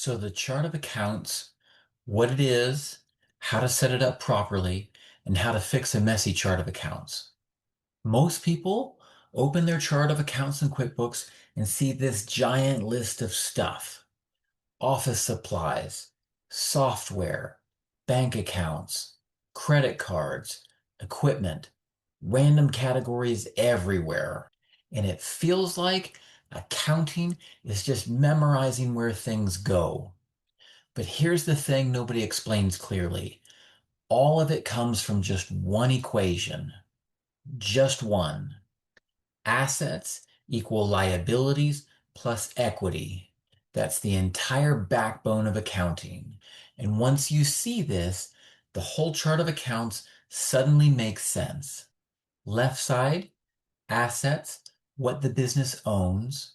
So the chart of accounts, what it is, how to set it up properly, and how to fix a messy chart of accounts. Most people open their chart of accounts in QuickBooks and see this giant list of stuff: office supplies, software, bank accounts, credit cards, equipment, random categories everywhere. And it feels like accounting is just memorizing where things go. But here's the thing nobody explains clearly. All of it comes from just one equation, just one. Assets equal liabilities plus equity. That's the entire backbone of accounting. And once you see this, the whole chart of accounts suddenly makes sense. Left side, assets, what the business owns.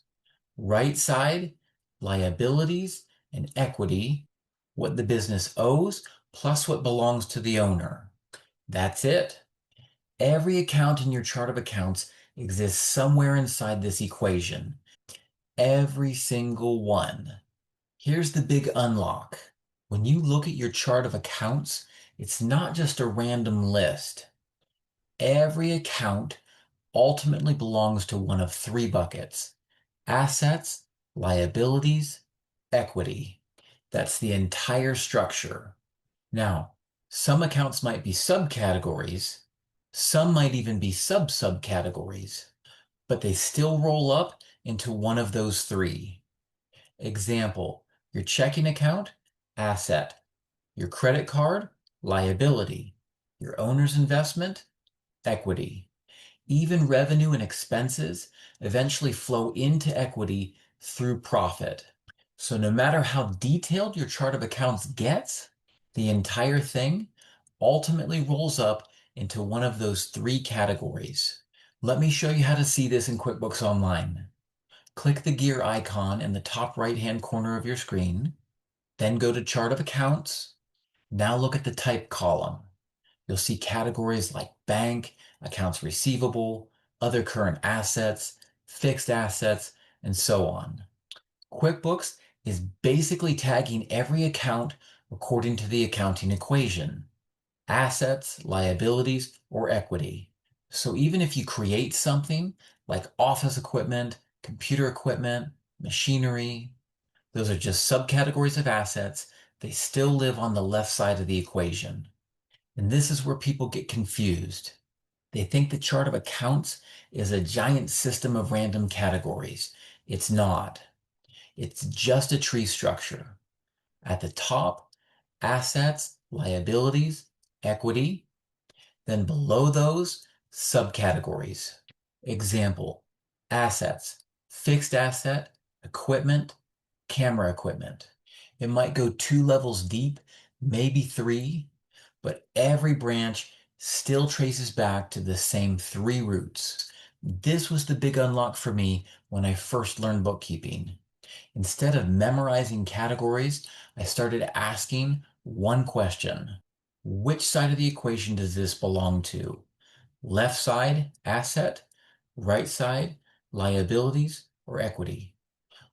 Right side, liabilities and equity, what the business owes plus what belongs to the owner. That's it. Every account in your chart of accounts exists somewhere inside this equation. Every single one. Here's the big unlock. When you look at your chart of accounts, it's not just a random list. Every account ultimately belongs to one of three buckets: assets, liabilities, equity. That's the entire structure. Now, some accounts might be subcategories, some might even be sub-subcategories, but they still roll up into one of those three. Example, your checking account, asset; your credit card, liability; your owner's investment, equity. Even revenue and expenses eventually flow into equity through profit. So no matter how detailed your chart of accounts gets, the entire thing ultimately rolls up into one of those three categories. Let me show you how to see this in QuickBooks Online. Click the gear icon in the top right-hand corner of your screen, then go to Chart of Accounts. Now look at the Type column. You'll see categories like bank, accounts receivable, other current assets, fixed assets, and so on. QuickBooks is basically tagging every account according to the accounting equation: assets, liabilities, or equity. So even if you create something like office equipment, computer equipment, machinery, those are just subcategories of assets. They still live on the left side of the equation. And this is where people get confused. They think the chart of accounts is a giant system of random categories. It's not. It's just a tree structure. At the top, assets, liabilities, equity. Then below those, subcategories. Example, assets: fixed asset, equipment, camera equipment. It might go 2 levels deep, maybe 3, but every branch still traces back to the same 3 roots. This was the big unlock for me when I first learned bookkeeping. Instead of memorizing categories, I started asking one question: which side of the equation does this belong to? Left side, asset; right side, liabilities or equity.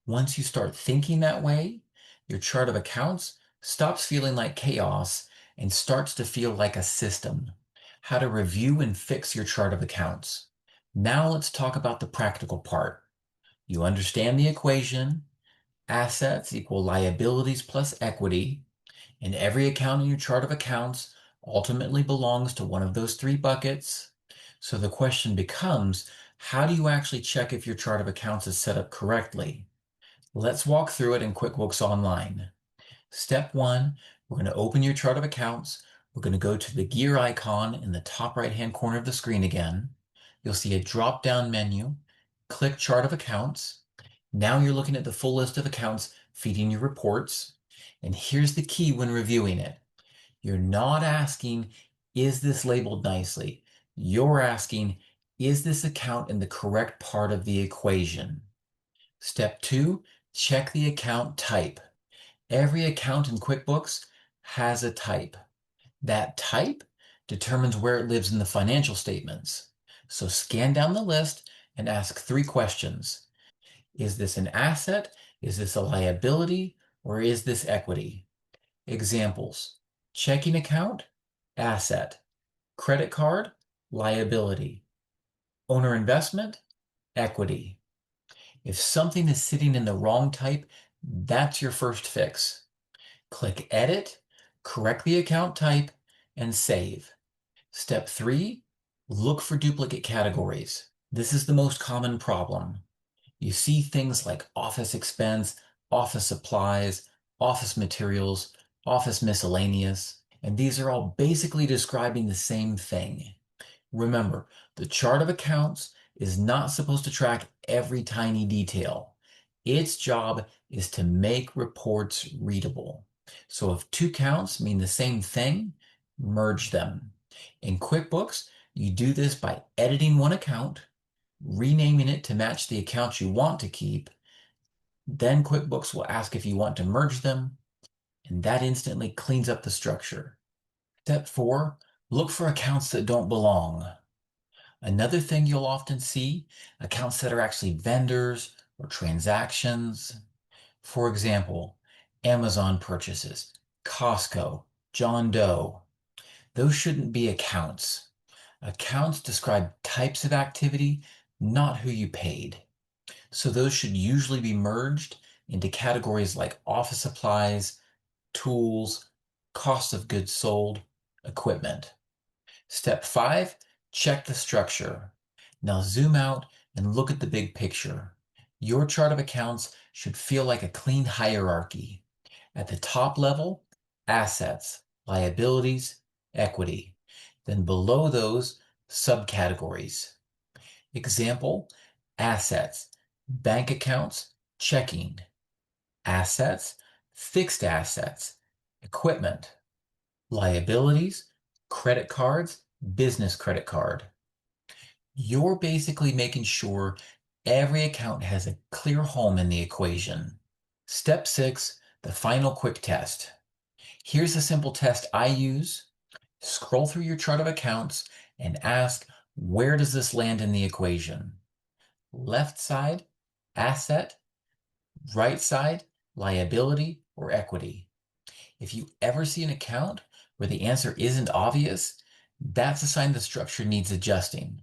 Once you start thinking that way, your chart of accounts stops feeling like chaos and starts to feel like a system. How to review and fix your chart of accounts. Now let's talk about the practical part. You understand the equation: assets equal liabilities plus equity, and every account in your chart of accounts ultimately belongs to one of those three buckets. So the question becomes, how do you actually check if your chart of accounts is set up correctly? Let's walk through it in QuickBooks Online. Step 1, we're going to open your chart of accounts. We're going to go to the gear icon in the top right-hand corner of the screen again. You'll see a drop-down menu. Click Chart of Accounts. Now you're looking at the full list of accounts feeding your reports. And here's the key when reviewing it. You're not asking, is this labeled nicely? You're asking, is this account in the correct part of the equation? Step 2, check the account type. Every account in QuickBooks has a type. That type determines where it lives in the financial statements. So scan down the list and ask 3 questions. Is this an asset? Is this a liability? or is this equity? Examples: checking account, asset; credit card, liability; owner investment, equity. If something is sitting in the wrong type, that's your first fix. Click Edit, correct the account type, and save. Step 3, look for duplicate categories. This is the most common problem. You see things like office expense, office supplies, office materials, office miscellaneous, and these are all basically describing the same thing. Remember, the chart of accounts is not supposed to track every tiny detail. Its job is to make reports readable. So if two counts mean the same thing, merge them. In QuickBooks, you do this by editing one account, renaming it to match the accounts you want to keep. Then QuickBooks will ask if you want to merge them, and that instantly cleans up the structure. Step 4, look for accounts that don't belong. Another thing you'll often see, accounts that are actually vendors or transactions. For example, Amazon purchases, Costco, John Doe. Those shouldn't be accounts. Accounts describe types of activity, not who you paid. So those should usually be merged into categories like office supplies, tools, cost of goods sold, equipment. Step 5, check the structure. Now zoom out and look at the big picture. Your chart of accounts should feel like a clean hierarchy. At the top level, assets, liabilities, equity. Then below those, subcategories. Example, assets, bank accounts, checking; assets, fixed assets, equipment; liabilities, credit cards, business credit card. You're basically making sure every account has a clear home in the equation. Step 6, the final quick test. Here's a simple test I use. Scroll through your chart of accounts and ask, where does this land in the equation? Left side, asset; right side, liability or equity. If you ever see an account where the answer isn't obvious, that's a sign the structure needs adjusting.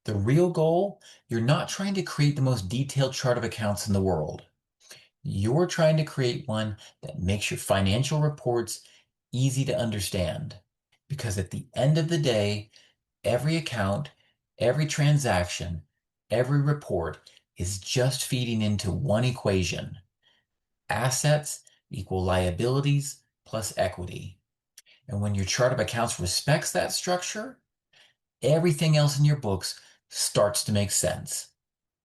The real goal, you're not trying to create the most detailed chart of accounts in the world. You're trying to create one that makes your financial reports easy to understand. Because at the end of the day, every account, every transaction, every report is just feeding into one equation: assets equal liabilities plus equity. And when your chart of accounts respects that structure, everything else in your books starts to make sense.